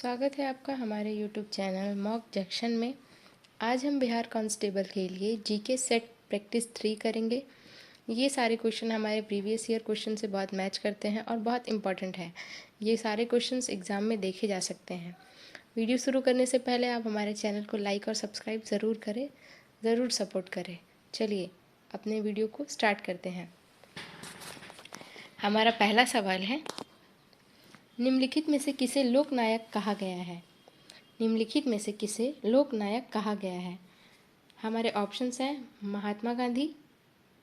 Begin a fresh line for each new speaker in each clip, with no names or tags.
स्वागत है आपका हमारे YouTube चैनल मॉक जंक्शन में। आज हम बिहार कांस्टेबल के लिए जीके सेट प्रैक्टिस 3 करेंगे। ये सारे क्वेश्चन हमारे प्रीवियस ईयर क्वेश्चन से बहुत मैच करते हैं और बहुत इम्पॉर्टेंट है। ये सारे क्वेश्चंस एग्ज़ाम में देखे जा सकते हैं। वीडियो शुरू करने से पहले आप हमारे चैनल को लाइक और सब्सक्राइब ज़रूर करें, ज़रूर सपोर्ट करें। चलिए अपने वीडियो को स्टार्ट करते हैं। हमारा पहला सवाल है, निम्नलिखित में से किसे लोकनायक कहा गया है? निम्नलिखित में से किसे लोकनायक कहा गया है? हमारे ऑप्शंस हैं महात्मा गांधी,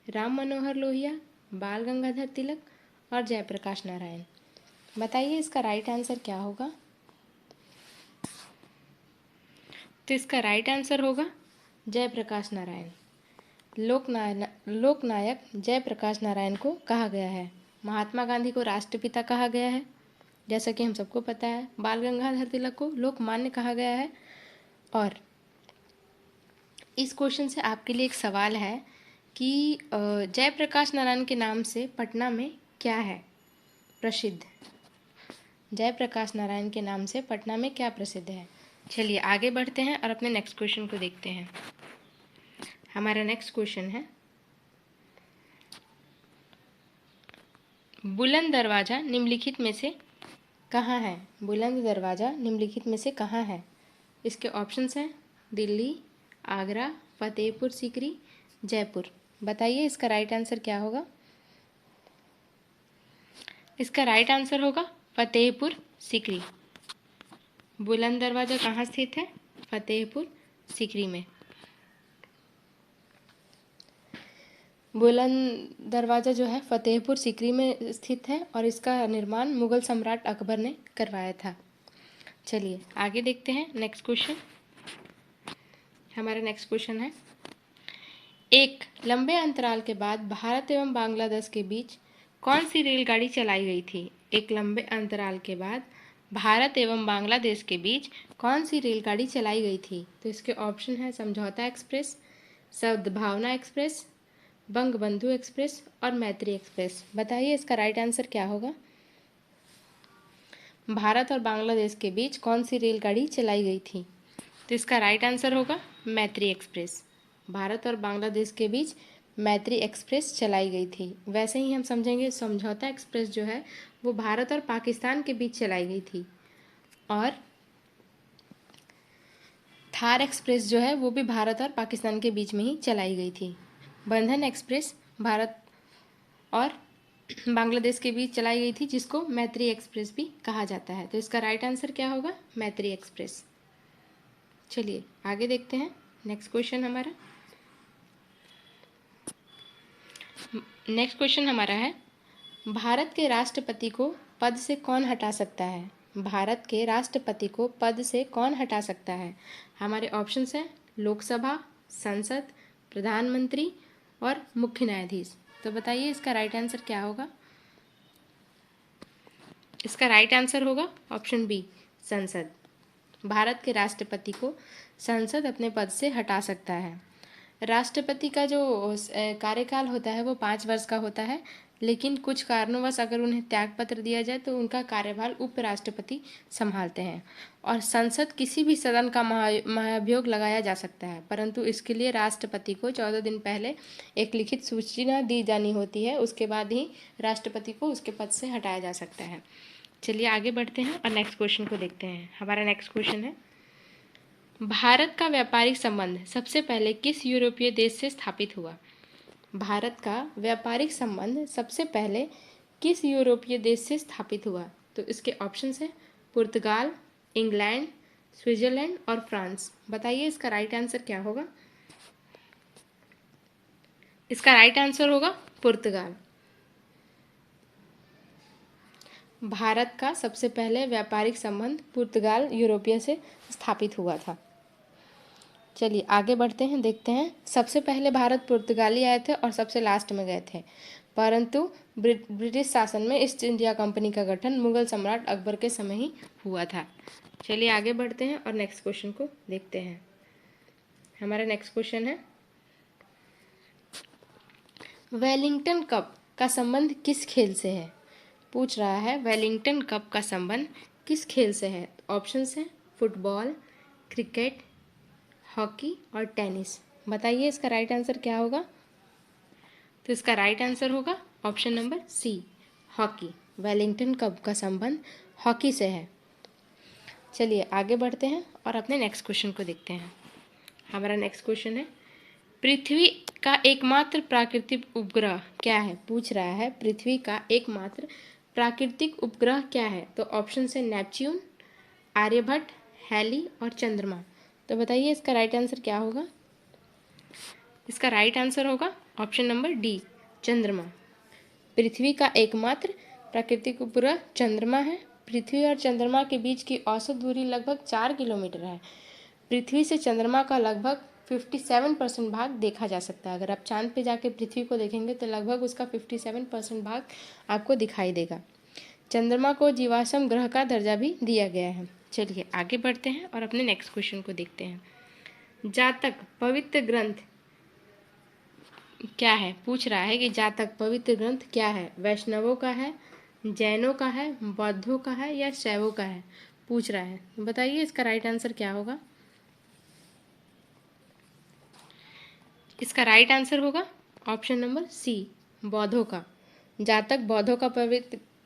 राम मनोहर लोहिया, बाल गंगाधर तिलक और जयप्रकाश नारायण। बताइए इसका राइट आंसर क्या होगा? तो इसका राइट आंसर होगा जयप्रकाश नारायण। लोकनायक जयप्रकाश नारायण को कहा गया है। महात्मा गांधी को राष्ट्रपिता कहा गया है, जैसा कि हम सबको पता है। बाल गंगाधर तिलक को लोकमान्य कहा गया है। और इस क्वेश्चन से आपके लिए एक सवाल है कि जयप्रकाश नारायण के नाम से पटना में क्या है प्रसिद्ध? जयप्रकाश नारायण के नाम से पटना में क्या प्रसिद्ध है? चलिए आगे बढ़ते हैं और अपने नेक्स्ट क्वेश्चन को देखते हैं। हमारा नेक्स्ट क्वेश्चन है, बुलंद दरवाज़ा निम्नलिखित में से कहाँ है? बुलंद दरवाज़ा निम्नलिखित में से कहाँ है? इसके ऑप्शंस हैं दिल्ली, आगरा, फतेहपुर सीकरी, जयपुर। बताइए इसका राइट आंसर क्या होगा? इसका राइट आंसर होगा फतेहपुर सीकरी। बुलंद दरवाज़ा कहाँ स्थित है? फतेहपुर सीकरी में। बुलंद दरवाज़ा जो है फतेहपुर सीकरी में स्थित है और इसका निर्माण मुगल सम्राट अकबर ने करवाया था। चलिए आगे देखते हैं नेक्स्ट क्वेश्चन। हमारा नेक्स्ट क्वेश्चन है, एक लंबे अंतराल के बाद भारत एवं बांग्लादेश के बीच कौन सी रेलगाड़ी चलाई गई थी? एक लंबे अंतराल के बाद भारत एवं बांग्लादेश के बीच कौन सी रेलगाड़ी चलाई गई थी? तो इसके ऑप्शन है समझौता एक्सप्रेस, सद्भावना एक्सप्रेस, बंगबंधु एक्सप्रेस और मैत्री एक्सप्रेस। बताइए इसका राइट आंसर क्या होगा? भारत और बांग्लादेश के बीच कौन सी रेलगाड़ी चलाई गई थी? तो इसका राइट आंसर होगा मैत्री एक्सप्रेस। भारत और बांग्लादेश के बीच मैत्री एक्सप्रेस चलाई गई थी। वैसे ही हम समझेंगे समझौता एक्सप्रेस जो है वो भारत और पाकिस्तान के बीच चलाई गई थी, और थार एक्सप्रेस जो है वो भी भारत और पाकिस्तान के बीच में ही चलाई गई थी। बंधन एक्सप्रेस भारत और बांग्लादेश के बीच चलाई गई थी, जिसको मैत्री एक्सप्रेस भी कहा जाता है। तो इसका राइट आंसर क्या होगा? मैत्री एक्सप्रेस। चलिए आगे देखते हैं नेक्स्ट क्वेश्चन। नेक्स्ट क्वेश्चन हमारा है, भारत के राष्ट्रपति को पद से कौन हटा सकता है? भारत के राष्ट्रपति को पद से कौन हटा सकता है? हमारे ऑप्शंस हैं लोकसभा, संसद, प्रधानमंत्री और मुख्य न्यायाधीश। तो बताइए इसका राइट आंसर क्या होगा? इसका राइट आंसर होगा ऑप्शन बी, संसद। भारत के राष्ट्रपति को संसद अपने पद से हटा सकता है। राष्ट्रपति का जो कार्यकाल होता है वो 5 वर्ष का होता है, लेकिन कुछ कारणोंवश अगर उन्हें त्यागपत्र दिया जाए तो उनका कार्यभार उपराष्ट्रपति संभालते हैं। और संसद किसी भी सदन का महाभियोग लगाया जा सकता है, परंतु इसके लिए राष्ट्रपति को 14 दिन पहले एक लिखित सूचना दी जानी होती है। उसके बाद ही राष्ट्रपति को उसके पद से हटाया जा सकता है। चलिए आगे बढ़ते हैं और नेक्स्ट क्वेश्चन को देखते हैं। हमारा नेक्स्ट क्वेश्चन है, भारत का व्यापारिक संबंध सबसे पहले किस यूरोपीय देश से स्थापित हुआ? भारत का व्यापारिक संबंध सबसे पहले किस यूरोपीय देश से स्थापित हुआ? तो इसके ऑप्शंस हैं पुर्तगाल, इंग्लैंड, स्विट्जरलैंड और फ्रांस। बताइए इसका राइट आंसर क्या होगा? इसका राइट आंसर होगा पुर्तगाल। भारत का सबसे पहले व्यापारिक संबंध पुर्तगाल यूरोपीय से स्थापित हुआ था। चलिए आगे बढ़ते हैं, देखते हैं। सबसे पहले भारत पुर्तगाली आए थे और सबसे लास्ट में गए थे, परंतु ब्रिटिश शासन में ईस्ट इंडिया कंपनी का गठन मुगल सम्राट अकबर के समय ही हुआ था। चलिए आगे बढ़ते हैं और नेक्स्ट क्वेश्चन को देखते हैं। हमारा नेक्स्ट क्वेश्चन है, वेलिंगटन कप का संबंध किस खेल से है? पूछ रहा है वेलिंगटन कप का संबंध किस खेल से है? ऑप्शंस हैं फुटबॉल, क्रिकेट, हॉकी और टेनिस। बताइए इसका राइट आंसर क्या होगा? तो इसका राइट आंसर होगा option number C, hockey. Wellington cup का संबंध हॉकी से है। चलिए आगे बढ़ते हैं और अपने नेक्स्ट क्वेश्चन को देखते हैं। हमारा नेक्स्ट क्वेश्चन है, पृथ्वी का एकमात्र प्राकृतिक उपग्रह क्या है? पूछ रहा है पृथ्वी का एकमात्र प्राकृतिक उपग्रह क्या है? तो ऑप्शन है नेपच्यून, आर्यभट्ट, हैली और चंद्रमा। तो बताइए इसका राइट आंसर क्या होगा? इसका राइट आंसर होगा ऑप्शन नंबर डी, चंद्रमा। पृथ्वी का एकमात्र प्राकृतिक उपग्रह चंद्रमा है। पृथ्वी और चंद्रमा के बीच की औसत दूरी लगभग 4 किलोमीटर है। पृथ्वी से चंद्रमा का लगभग 57% भाग देखा जा सकता है। अगर आप चांद पे जाके पृथ्वी को देखेंगे तो लगभग उसका 57% भाग आपको दिखाई देगा। चंद्रमा को जीवाश्म ग्रह का दर्जा भी दिया गया है। चलिए आगे बढ़ते हैं और अपने नेक्स्ट क्वेश्चन को देखते हैं। जातक पवित्र ग्रंथ क्या है? पूछ रहा है कि जातक पवित्र ग्रंथ क्या है? वैष्णवों का है, जैनों का है, बौद्धों का है या शैवों का है? पूछ रहा है। बताइए इसका राइट आंसर क्या होगा? इसका राइट आंसर होगा ऑप्शन नंबर सी, बौद्धों का। जातक बौद्धों का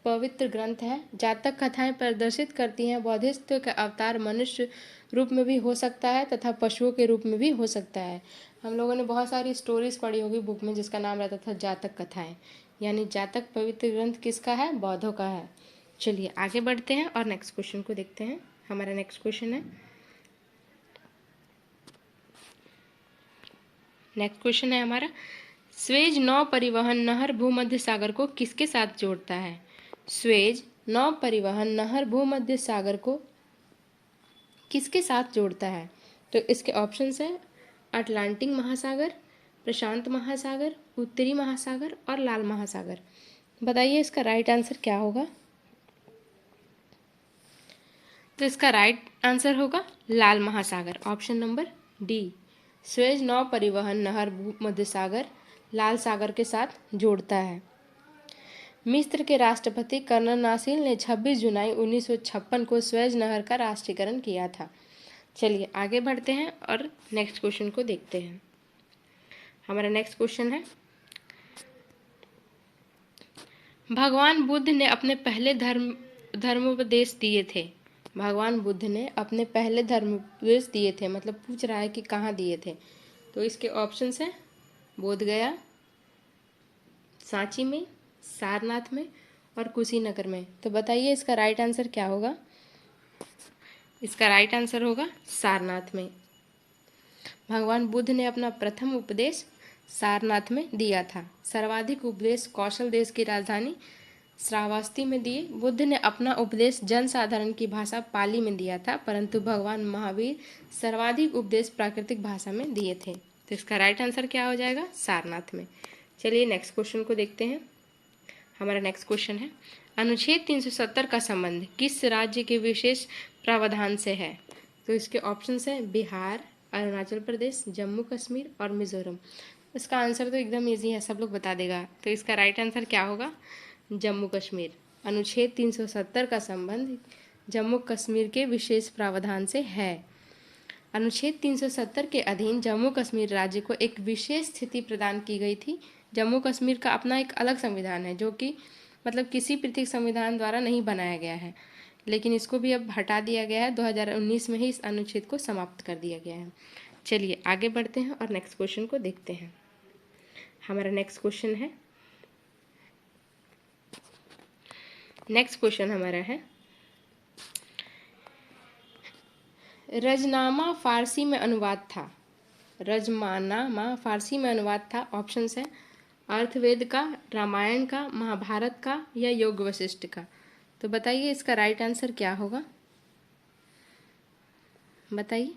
पवित्र ग्रंथ है। जातक कथाएं प्रदर्शित करती हैं बौद्धिस्ट का अवतार मनुष्य रूप में भी हो सकता है तथा पशुओं के रूप में भी हो सकता है। हम लोगों ने बहुत सारी स्टोरीज पढ़ी होगी बुक में जिसका नाम रहता था जातक कथाएं। यानी जातक पवित्र ग्रंथ किसका है? बौद्धों का है। चलिए आगे बढ़ते हैं और नेक्स्ट क्वेश्चन को देखते हैं। हमारा नेक्स्ट क्वेश्चन है, हमारा, स्वेज नौ परिवहन नहर भूमध्य सागर को किसके साथ जोड़ता है? स्वेज नौ परिवहन नहर भूमध्य सागर को किसके साथ जोड़ता है? तो इसके ऑप्शंस हैं अटलांटिक महासागर, प्रशांत महासागर, उत्तरी महासागर और लाल महासागर। बताइए इसका राइट आंसर क्या होगा? तो इसका राइट आंसर होगा लाल महासागर, ऑप्शन नंबर डी। स्वेज नौ परिवहन नहर भूमध्य सागर लाल सागर के साथ जोड़ता है। मिस्र के राष्ट्रपति कर्नल नासिर ने 26 जुलाई 1956 को स्वेज नहर का राष्ट्रीयकरण किया था। चलिए आगे बढ़ते हैं और नेक्स्ट क्वेश्चन को देखते हैं। हमारा नेक्स्ट क्वेश्चन है, भगवान बुद्ध ने अपने पहले धर्मोपदेश दिए थे। भगवान बुद्ध ने अपने पहले धर्मोपदेश दिए थे, मतलब पूछ रहा है कि कहाँ दिए थे। तो इसके ऑप्शंस हैं बोधगया, सांची में, सारनाथ में और कुशीनगर में। तो बताइए इसका राइट आंसर क्या होगा? इसका राइट आंसर होगा सारनाथ में। भगवान बुद्ध ने अपना प्रथम उपदेश सारनाथ में दिया था। सर्वाधिक उपदेश कौशल देश की राजधानी श्रावस्ती में दिए। बुद्ध ने अपना उपदेश जनसाधारण की भाषा पाली में दिया था, परंतु भगवान महावीर सर्वाधिक उपदेश प्राकृतिक भाषा में दिए थे। तो इसका राइट आंसर क्या हो जाएगा? सारनाथ में। चलिए नेक्स्ट क्वेश्चन को देखते हैं। हमारा नेक्स्ट क्वेश्चन है, अनुच्छेद 370 का संबंध किस राज्य के विशेष प्रावधान से है? तो इसके ऑप्शंस हैं बिहार, अरुणाचल प्रदेश, जम्मू कश्मीर और मिजोरम। इसका आंसर तो एकदम इजी है, सब लोग बता देगा। तो इसका राइट आंसर क्या होगा? जम्मू कश्मीर। अनुच्छेद 370 का संबंध जम्मू कश्मीर के विशेष प्रावधान से है। अनुच्छेद 370 के अधीन जम्मू कश्मीर राज्य को एक विशेष स्थिति प्रदान की गई थी। जम्मू कश्मीर का अपना एक अलग संविधान है जो कि मतलब किसी पृथक संविधान द्वारा नहीं बनाया गया है, लेकिन इसको भी अब हटा दिया गया है। 2019 में ही इस अनुच्छेद को समाप्त कर दिया गया है। चलिए आगे बढ़ते हैं और नेक्स्ट क्वेश्चन को देखते हैं। हमारा नेक्स्ट क्वेश्चन है, हमारा है, रजनामा फारसी में अनुवाद था। रजमानामा फारसी में अनुवाद था। ऑप्शंस है अर्थवेद का, रामायण का, महाभारत का या योग वशिष्ठ का। तो बताइए इसका राइट आंसर क्या होगा? बताइए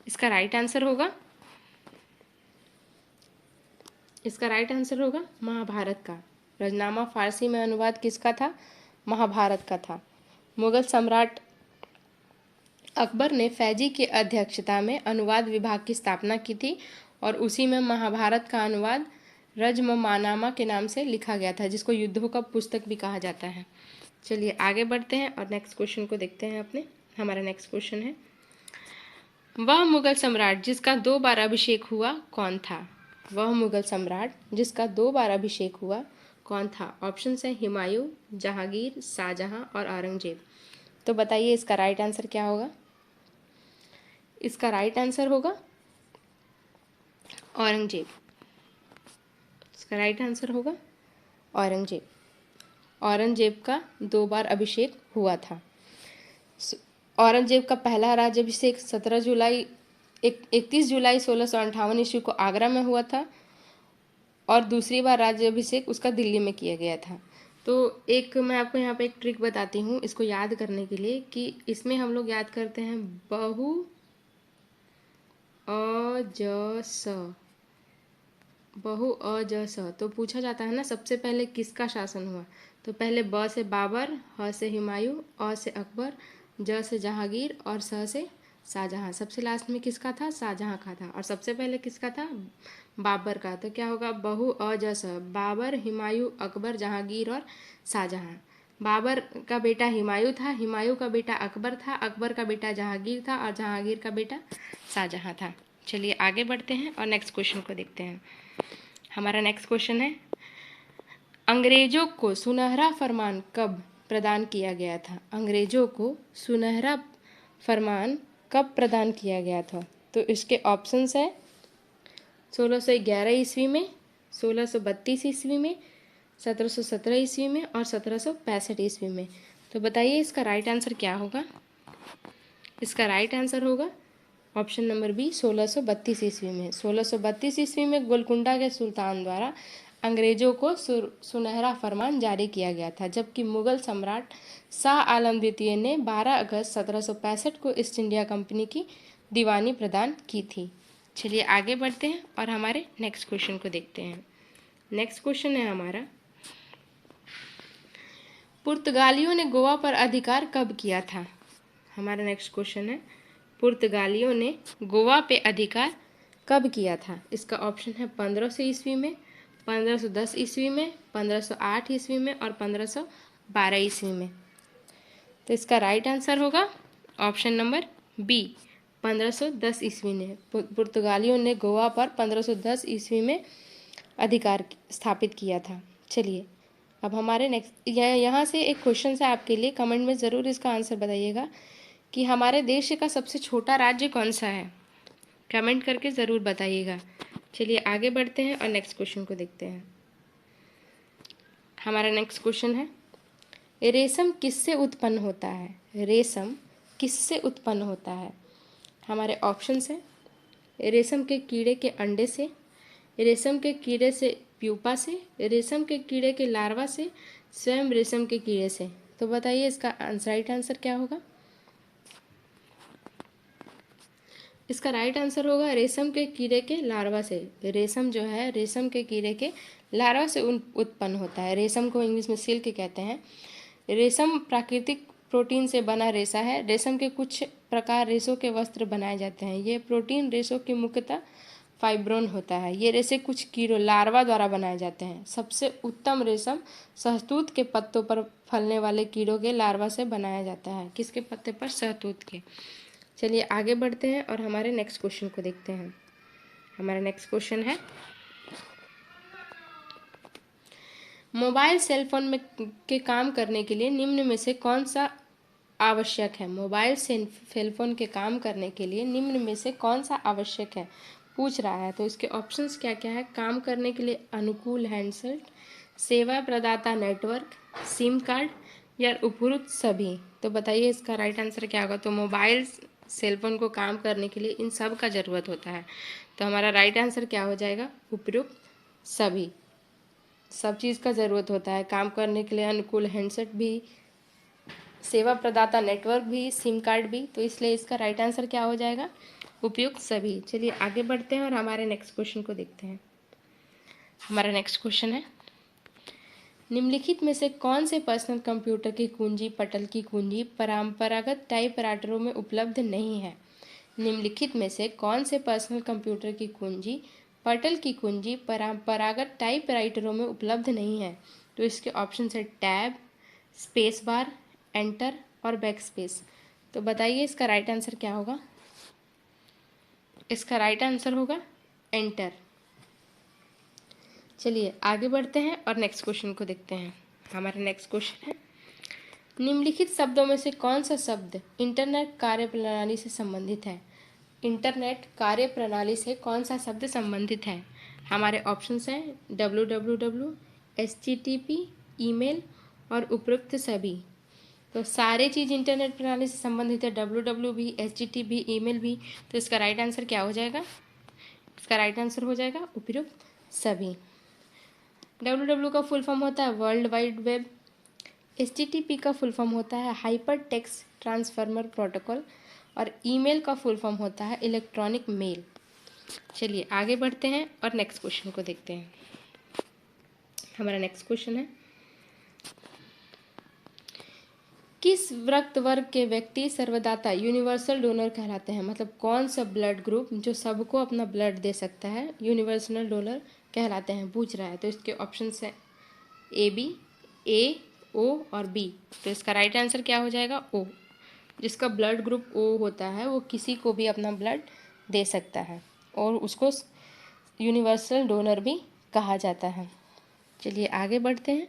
इसका राइट आंसर होगा, महाभारत का। रजनामा फारसी में अनुवाद किसका था? महाभारत का था। मुगल सम्राट अकबर ने फैजी की अध्यक्षता में अनुवाद विभाग की स्थापना की थी और उसी में महाभारत का अनुवाद रजममानामा के नाम से लिखा गया था, जिसको युद्धों का पुस्तक भी कहा जाता है। चलिए आगे बढ़ते हैं और नेक्स्ट क्वेश्चन को देखते हैं अपने। हमारा नेक्स्ट क्वेश्चन है, वह मुगल सम्राट जिसका 2 बार अभिषेक हुआ कौन था? वह मुगल सम्राट जिसका 2 बार अभिषेक हुआ कौन था? ऑप्शन है हुमायूं, जहांगीर, शाहजहां और औरंगजेब। तो बताइए इसका राइट आंसर क्या होगा? इसका राइट आंसर होगा औरंगजेब। इसका राइट आंसर होगा औरंगजेब। औरंगजेब का 2 बार अभिषेक हुआ था। औरंगजेब का पहला राज्याभिषेक 31 जुलाई 1658 ईस्वी को आगरा में हुआ था और दूसरी बार राज्याभिषेक उसका दिल्ली में किया गया था। तो एक मैं आपको यहाँ पे एक ट्रिक बताती हूँ इसको याद करने के लिए, कि इसमें हम लोग याद करते हैं बहु अजस, बहु अजस। तो पूछा जाता है ना सबसे पहले किसका शासन हुआ, तो पहले ब से बाबर, ह से हुमायूं, अ से अकबर, ज से जहांगीर और स से शाहजहां। सबसे लास्ट में किसका था? शाहजहां का था। और सबसे पहले किसका था? बाबर का। तो क्या होगा? बहु अजस, बाबर, हुमायूं, अकबर, जहांगीर और शाहजहां। बाबर का बेटा हुमायूं था, हुमायूं का बेटा अकबर था, अकबर का बेटा जहांगीर था और जहांगीर का बेटा शाहजहां था। चलिए आगे बढ़ते हैं और नेक्स्ट क्वेश्चन को देखते हैं। हमारा नेक्स्ट क्वेश्चन है, अंग्रेजों को सुनहरा फरमान कब प्रदान किया गया था? अंग्रेजों को सुनहरा फरमान कब प्रदान किया गया था? तो इसके ऑप्शंस है 1611 ईस्वी में, 1632 ईस्वी में, 1717 ईस्वी में और 1765 ईस्वी में। तो बताइए इसका राइट आंसर क्या होगा? इसका राइट आंसर होगा ऑप्शन नंबर बी 1632 ईस्वी में। 1632 ईस्वी में गोलकुंडा के सुल्तान द्वारा अंग्रेजों को सुनहरा फरमान जारी किया गया था, जबकि मुगल सम्राट शाह आलम द्वितीय ने 12 अगस्त 1765 को ईस्ट इंडिया कंपनी की दीवानी प्रदान की थी। चलिए आगे बढ़ते हैं और हमारे नेक्स्ट क्वेश्चन को देखते हैं। नेक्स्ट क्वेश्चन है हमारा, पुर्तगालियों ने गोवा पर अधिकार कब किया था? हमारा नेक्स्ट क्वेश्चन है, पुर्तगालियों ने गोवा पे अधिकार कब किया था? इसका ऑप्शन है 1500 ईस्वी में, 1510 ईस्वी में, 1508 ईस्वी में और 1512 ईस्वी में। तो इसका राइट आंसर होगा ऑप्शन नंबर बी 1510 ईस्वी ने। पुर्तगालियों ने गोवा पर 1510 ईस्वी में अधिकार स्थापित किया था। चलिए अब हमारे नेक्स्ट यहाँ से एक क्वेश्चन है आपके लिए, कमेंट में ज़रूर इसका आंसर बताइएगा कि हमारे देश का सबसे छोटा राज्य कौन सा है? कमेंट करके ज़रूर बताइएगा। चलिए आगे बढ़ते हैं और नेक्स्ट क्वेश्चन को देखते हैं। हमारा नेक्स्ट क्वेश्चन है, रेशम किससे उत्पन्न होता है? रेशम किससे उत्पन्न होता है? हमारे ऑप्शंस हैं, रेशम के कीड़े के अंडे से, रेशम के कीड़े से प्यूपा से, रेशम के कीड़े के लार्वा से, स्वयं रेशम के कीड़े से। तो बताइए इसका राइट आंसर क्या होगा? इसका राइट आंसर होगा रेशम के कीड़े के लार्वा से। रेशम जो है रेशम के कीड़े के लार्वा से उत्पन्न होता है। रेशम को इंग्लिश में सिल्क कहते हैं। रेशम प्राकृतिक प्रोटीन से बना रेशा है। रेशम के कुछ प्रकार रेशों के वस्त्र बनाए जाते हैं। ये प्रोटीन रेशों की मुख्यतः फाइब्रोन होता है। ये रेशे कुछ कीड़ों लार्वा द्वारा बनाए जाते हैं। सबसे उत्तम रेशम शहतूत के पत्तों पर फलने वाले कीड़ों के लार्वा से बनाया जाता है। किसके पत्ते पर? शहतूत के। चलिए आगे बढ़ते हैं और हमारे नेक्स्ट क्वेश्चन को देखते हैं। हमारा नेक्स्ट क्वेश्चन है, मोबाइल सेल फोन में के काम करने के लिए निम्न में से कौन सा आवश्यक है? मोबाइल सेल फोन के काम करने के लिए निम्न में से कौन सा आवश्यक है पूछ रहा है। तो इसके ऑप्शंस क्या क्या है? काम करने के लिए अनुकूल हैंडसेट, सेवा प्रदाता नेटवर्क, सिम कार्ड या उपयुक्त सभी। तो बताइए इसका राइट आंसर क्या होगा? तो मोबाइल सेलफोन को काम करने के लिए इन सब का ज़रूरत होता है। तो हमारा राइट आंसर क्या हो जाएगा? उपयुक्त सभी। सब चीज़ का ज़रूरत होता है काम करने के लिए, अनुकूल हैंडसेट भी, सेवा प्रदाता नेटवर्क भी, सिम कार्ड भी। तो इसलिए इसका राइट आंसर क्या हो जाएगा? उपयुक्त सभी। चलिए आगे बढ़ते हैं और हमारे नेक्स्ट क्वेश्चन को देखते हैं। हमारा नेक्स्ट क्वेश्चन है, निम्नलिखित में से कौन से पर्सनल कंप्यूटर की कुंजी पटल की कुंजी परंपरागत टाइपराइटरों में उपलब्ध नहीं है? निम्नलिखित में से कौन से पर्सनल कंप्यूटर की कुंजी पटल की कुंजी परंपरागत टाइपराइटरों में उपलब्ध नहीं है? तो इसके ऑप्शन है टैब, स्पेस बार, एंटर और बैक स्पेस। तो बताइए इसका राइट आंसर क्या होगा। इसका राइट आंसर होगा एंटर। चलिए आगे बढ़ते हैं और नेक्स्ट क्वेश्चन को देखते हैं। हमारा नेक्स्ट क्वेश्चन है, निम्नलिखित शब्दों में से कौन सा शब्द इंटरनेट कार्यप्रणाली से संबंधित है। इंटरनेट कार्यप्रणाली से कौन सा शब्द संबंधित है। हमारे ऑप्शंस हैं www, HTTP, ईमेल और उपरोक्त सभी। तो सारे चीज़ इंटरनेट प्रणाली से संबंधित है, www भी, HTTP भी, ईमेल भी। तो इसका राइट आंसर क्या हो जाएगा। इसका राइट आंसर हो जाएगा उपरोक्त सभी। www का फुल फॉर्म होता है वर्ल्ड वाइड वेब। HTTP का फुल फॉर्म होता है हाइपर टेक्स्ट ट्रांसफॉर्मर प्रोटोकॉल। और ईमेल का फुल फॉर्म होता है इलेक्ट्रॉनिक मेल। चलिए आगे बढ़ते हैं और नेक्स्ट क्वेश्चन को देखते हैं। हमारा नेक्स्ट क्वेश्चन है, किस रक्त वर्ग के व्यक्ति सर्वदाता यूनिवर्सल डोनर कहलाते हैं। मतलब कौन सा ब्लड ग्रुप जो सबको अपना ब्लड दे सकता है यूनिवर्सल डोनर कहलाते हैं, पूछ रहा है। तो इसके ऑप्शंस है AB, A, O और B। तो इसका राइट आंसर क्या हो जाएगा O। जिसका ब्लड ग्रुप O होता है वो किसी को भी अपना ब्लड दे सकता है और उसको यूनिवर्सल डोनर भी कहा जाता है। चलिए आगे बढ़ते हैं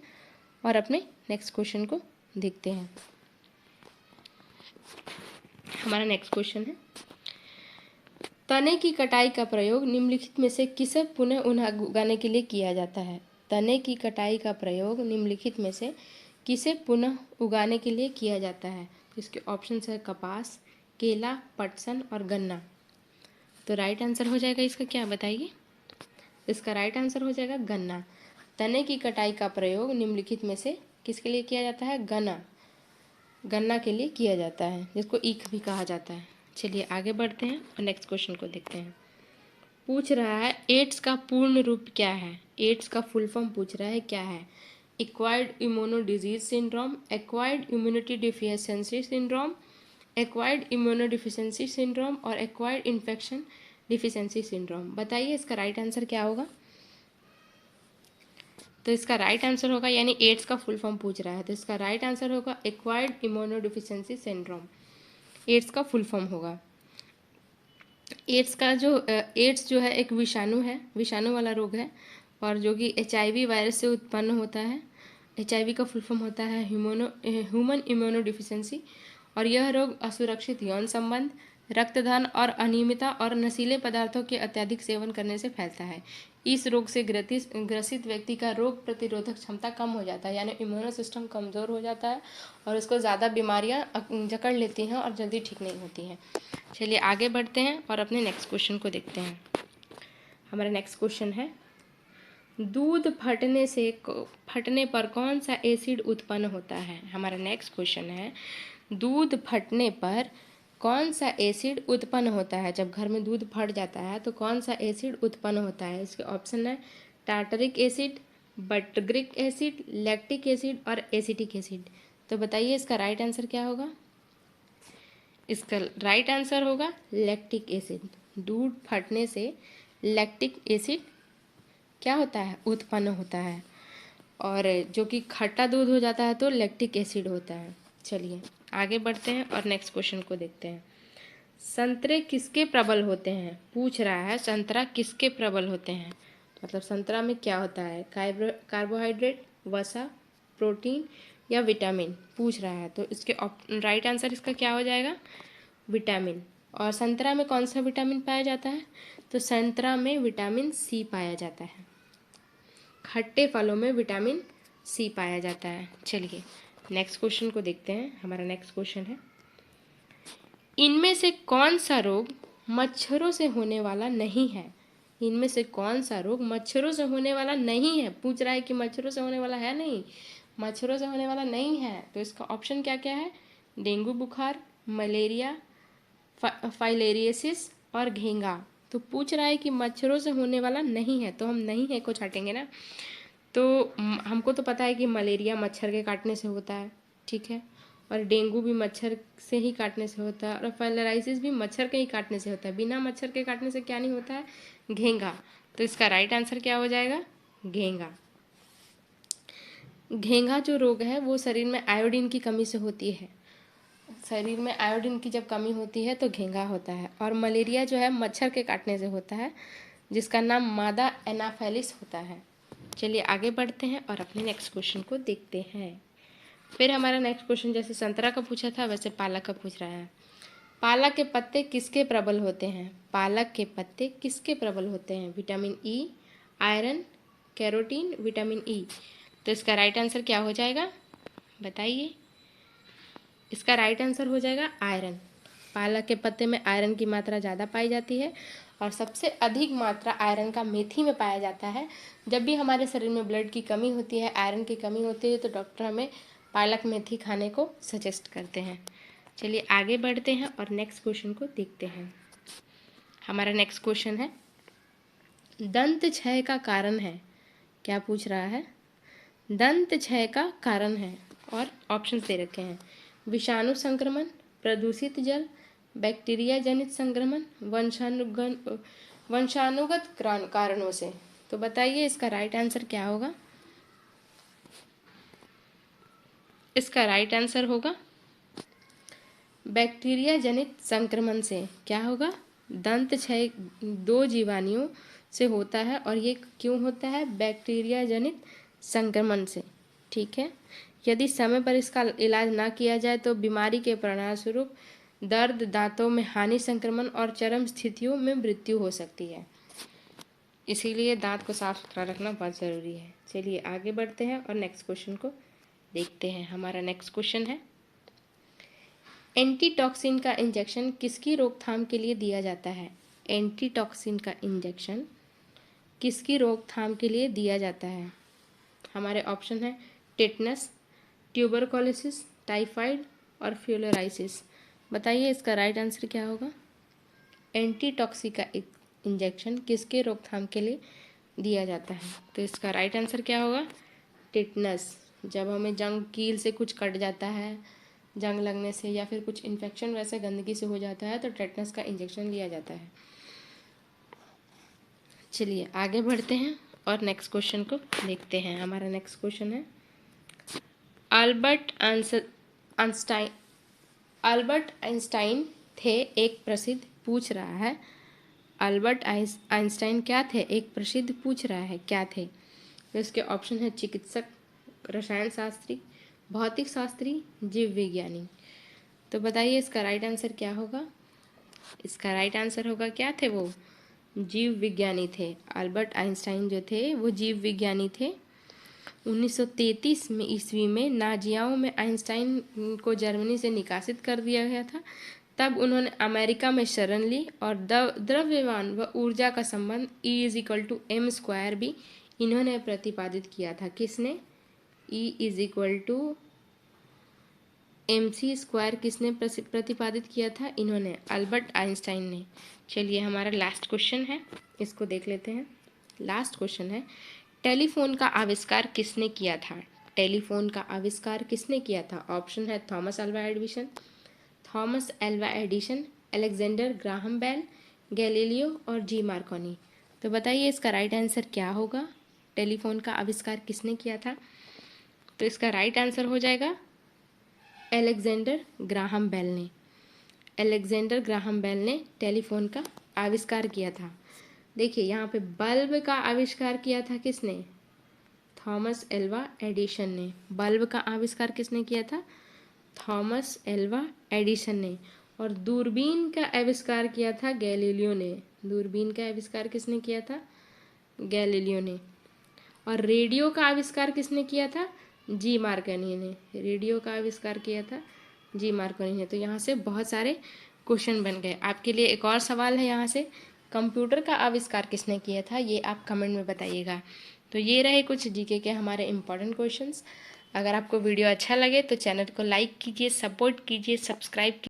और अपने नेक्स्ट क्वेश्चन को देखते हैं। हमारा नेक्स्ट क्वेश्चन है, तने की कटाई का प्रयोग निम्नलिखित में से किसे पुनः उगाने के लिए किया जाता है। तने की कटाई का प्रयोग निम्नलिखित में से किसे पुनः उगाने के लिए किया जाता है। इसके ऑप्शन है कपास, केला, पटसन और गन्ना। तो राइट आंसर हो जाएगा इसका क्या बताइए। इसका राइट आंसर हो जाएगा गन्ना। तने की कटाई का प्रयोग निम्नलिखित में से किसके लिए किया जाता है, गन्ना के लिए किया जाता है, जिसको ईख भी कहा जाता है। चलिए आगे बढ़ते हैं और नेक्स्ट क्वेश्चन को देखते हैं। पूछ रहा है एड्स का पूर्ण रूप क्या है। एड्स का फुल फॉर्म पूछ रहा है क्या है। Acquired immuno disease syndrome, acquired immunity deficiency syndrome, acquired immunodeficiency syndrome और एक्वायर्ड इन्फेक्शन डिफिशियंसी सिंड्रोम। बताइए इसका राइट आंसर क्या होगा। तो इसका राइट आंसर होगा, यानी एड्स का फुल फॉर्म पूछ रहा है तो इसका राइट आंसर होगा एक्वायर्ड इम्यूनोडिफिशियंसी सिंड्रोम। एड्स का फुल फॉर्म होगा। एड्स जो है एक विषाणु है, विषाणु वाला रोग है और जो कि HIV वायरस से उत्पन्न होता है। HIV का फुल फॉर्म होता है ह्यूमन इम्यूनोडिफिशियंसी। और यह रोग असुरक्षित यौन संबंध, रक्तदान और अनियमितता और नशीले पदार्थों के अत्यधिक सेवन करने से फैलता है। इस रोग से ग्रसित व्यक्ति का रोग प्रतिरोधक क्षमता कम हो जाता है, यानी इम्यूनो सिस्टम कमज़ोर हो जाता है और उसको ज़्यादा बीमारियां जकड़ लेती हैं और जल्दी ठीक नहीं होती हैं। चलिए आगे बढ़ते हैं और अपने नेक्स्ट क्वेश्चन को देखते हैं। हमारा नेक्स्ट क्वेश्चन है, दूध फटने पर कौन सा एसिड उत्पन्न होता है। हमारा नेक्स्ट क्वेश्चन है, दूध फटने पर कौन सा एसिड उत्पन्न होता है। जब घर में दूध फट जाता है तो कौन सा एसिड उत्पन्न होता है। इसके ऑप्शन है tartaric acid, butyric acid, lactic acid और एसिटिक एसिड। तो बताइए इसका राइट आंसर क्या होगा। इसका राइट आंसर होगा लैक्टिक एसिड। दूध फटने से लैक्टिक एसिड क्या होता है, उत्पन्न होता है। और जो कि खट्टा दूध हो जाता है तो लैक्टिक एसिड होता है। चलिए आगे बढ़ते हैं और नेक्स्ट क्वेश्चन को देखते हैं। संतरे किसके प्रबल होते हैं, पूछ रहा है संतरा किसके प्रबल होते हैं। मतलब संतरा में क्या होता है, कार्बोहाइड्रेट, वसा, प्रोटीन या विटामिन पूछ रहा है। तो इसके राइट आंसर इसका क्या हो जाएगा, विटामिन। और संतरा में कौन सा विटामिन पाया जाता है, तो संतरा में विटामिन C पाया जाता है। खट्टे फलों में विटामिन C पाया जाता है। चलिए नेक्स्ट क्वेश्चन को देखते हैं। हमारा नेक्स्ट क्वेश्चन है, इनमें से कौन सा रोग मच्छरों से होने वाला नहीं है। इनमें से कौन सा रोग मच्छरों से होने वाला नहीं है, पूछ रहा है कि मच्छरों से होने वाला है नहीं, मच्छरों से होने वाला नहीं है। तो इसका ऑप्शन क्या क्या है, डेंगू बुखार, मलेरिया, फाइलेरियसिस और घेंगा। तो पूछ रहा है कि मच्छरों से होने वाला नहीं है, तो हम नहीं है को छाटेंगे ना। तो हमको तो पता है कि मलेरिया मच्छर के काटने से होता है, ठीक है, और डेंगू भी मच्छर से ही काटने से होता है, और फाइलेरियसिस भी मच्छर के ही काटने से होता है। बिना मच्छर के काटने से क्या नहीं होता है, घेंगा। तो इसका राइट आंसर क्या हो जाएगा, घेंगा। घेंघा जो रोग है वो शरीर में आयोडीन की कमी से होती है। शरीर में आयोडीन की जब कमी होती है तो घेंघा होता है। और मलेरिया जो है मच्छर के काटने से होता है, जिसका नाम मादा एनाफेलिस होता है। चलिए आगे बढ़ते हैं और अपने नेक्स्ट क्वेश्चन को देखते हैं। फिर हमारा नेक्स्ट क्वेश्चन जैसे संतरा का पूछा था वैसे पालक का पूछ रहा है। पालक के पत्ते किसके प्रबल होते हैं? पालक के पत्ते किसके प्रबल होते हैं? Vitamin E, iron, carotene, vitamin E. तो इसका राइट आंसर क्या हो जाएगा बताइए? इसका राइट आंसर हो जाएगा आयरन। पालक के पत्ते में आयरन की मात्रा ज़्यादा पाई जाती है और सबसे अधिक मात्रा आयरन का मेथी में पाया जाता है। जब भी हमारे शरीर में ब्लड की कमी होती है, आयरन की कमी होती है, तो डॉक्टर हमें पालक मेथी खाने को सजेस्ट करते हैं। चलिए आगे बढ़ते हैं और नेक्स्ट क्वेश्चन को देखते हैं। हमारा नेक्स्ट क्वेश्चन है दंत क्षय का कारण है। क्या पूछ रहा है? दंत क्षय का कारण है और ऑप्शंस दे रखे हैं। विषाणु संक्रमण, प्रदूषित जल, बैक्टीरिया जनित संक्रमण, वंशानुगत कारणों से। तो बताइए इसका राइट आंसर क्या होगा? इसका राइट आंसर होगा बैक्टीरिया जनित संक्रमण से। क्या होगा? दंत क्षय 2 जीवाणुओं से होता है और ये क्यों होता है? बैक्टीरिया जनित संक्रमण से। ठीक है। यदि समय पर इसका इलाज ना किया जाए तो बीमारी के परिणामस्वरूप दर्द, दांतों में हानि, संक्रमण और चरम स्थितियों में मृत्यु हो सकती है। इसीलिए दांत को साफ सुथरा रखना बहुत ज़रूरी है। चलिए आगे बढ़ते हैं और नेक्स्ट क्वेश्चन को देखते हैं। हमारा नेक्स्ट क्वेश्चन है एंटीटॉक्सिन का इंजेक्शन किसकी रोकथाम के लिए दिया जाता है? एंटीटॉक्सिन का इंजेक्शन किसकी रोकथाम के लिए दिया जाता है? हमारे ऑप्शन है टेटनस, ट्यूबरकुलोसिस, टाइफाइड और फ्यूलराइसिस। बताइए इसका राइट आंसर क्या होगा? एंटीटॉक्सिन का इंजेक्शन किसके रोकथाम के लिए दिया जाता है? तो इसका राइट आंसर क्या होगा? टेटनस। जब हमें जंग कील से कुछ कट जाता है, जंग लगने से या फिर कुछ इन्फेक्शन वैसे गंदगी से हो जाता है तो टेटनस का इंजेक्शन लिया जाता है। चलिए आगे बढ़ते हैं और नेक्स्ट क्वेश्चन को देखते हैं। हमारा नेक्स्ट क्वेश्चन है अल्बर्ट आइंस्टाइन थे एक प्रसिद्ध पूछ रहा है। अल्बर्ट आइंस्टाइन क्या थे? एक प्रसिद्ध पूछ रहा है क्या थे? तो इसके ऑप्शन है चिकित्सक, रसायन शास्त्री, भौतिक शास्त्री, जीव विज्ञानी। तो बताइए इसका राइट आंसर क्या होगा? इसका राइट आंसर होगा क्या थे वो? जीव विज्ञानी थे। अल्बर्ट आइंस्टाइन जो थे वो जीव विज्ञानी थे। 1933 में ईस्वी में नाजियाओं में आइंस्टाइन को जर्मनी से निकासित कर दिया गया था। तब उन्होंने अमेरिका में शरण ली और द्रव्यमान व ऊर्जा का संबंध E=mc² भी इन्होंने प्रतिपादित किया था। किसने? E=mc² किसने प्रतिपादित किया था? इन्होंने, अल्बर्ट आइंस्टाइन ने। चलिए हमारा लास्ट क्वेश्चन है, इसको देख लेते हैं। लास्ट क्वेश्चन है टेलीफोन का आविष्कार किसने किया था? टेलीफोन का आविष्कार किसने किया था? ऑप्शन है Thomas Alva Edison, Alexander Graham Bell, Galileo और जी मार्कोनी। तो बताइए इसका राइट आंसर क्या होगा? टेलीफोन का आविष्कार किसने किया था? तो इसका राइट आंसर हो जाएगा अलेक्जेंडर ग्राहम बेल ने। अलेक्जेंडर ग्राहम बेल ने टेलीफोन का आविष्कार किया था। देखिए यहाँ पे बल्ब का आविष्कार किया था किसने? थॉमस एल्वा एडिसन ने। बल्ब का आविष्कार किसने किया था? थॉमस एल्वा एडिसन ने। और दूरबीन का आविष्कार किया था गैलीलियो ने। दूरबीन का आविष्कार किसने किया था? गैलीलियो ने। और रेडियो का आविष्कार किसने किया था? जी मार्कोनी ने। रेडियो का आविष्कार किया था जी मार्कोनी ने। तो यहाँ से बहुत सारे क्वेश्चन बन गए। आपके लिए एक और सवाल है यहाँ से, कंप्यूटर का आविष्कार किसने किया था? ये आप कमेंट में बताइएगा। तो ये रहे कुछ जीके के हमारे इम्पोर्टेंट क्वेश्चंस। अगर आपको वीडियो अच्छा लगे तो चैनल को लाइक कीजिए, सपोर्ट कीजिए, सब्सक्राइब कीजिए।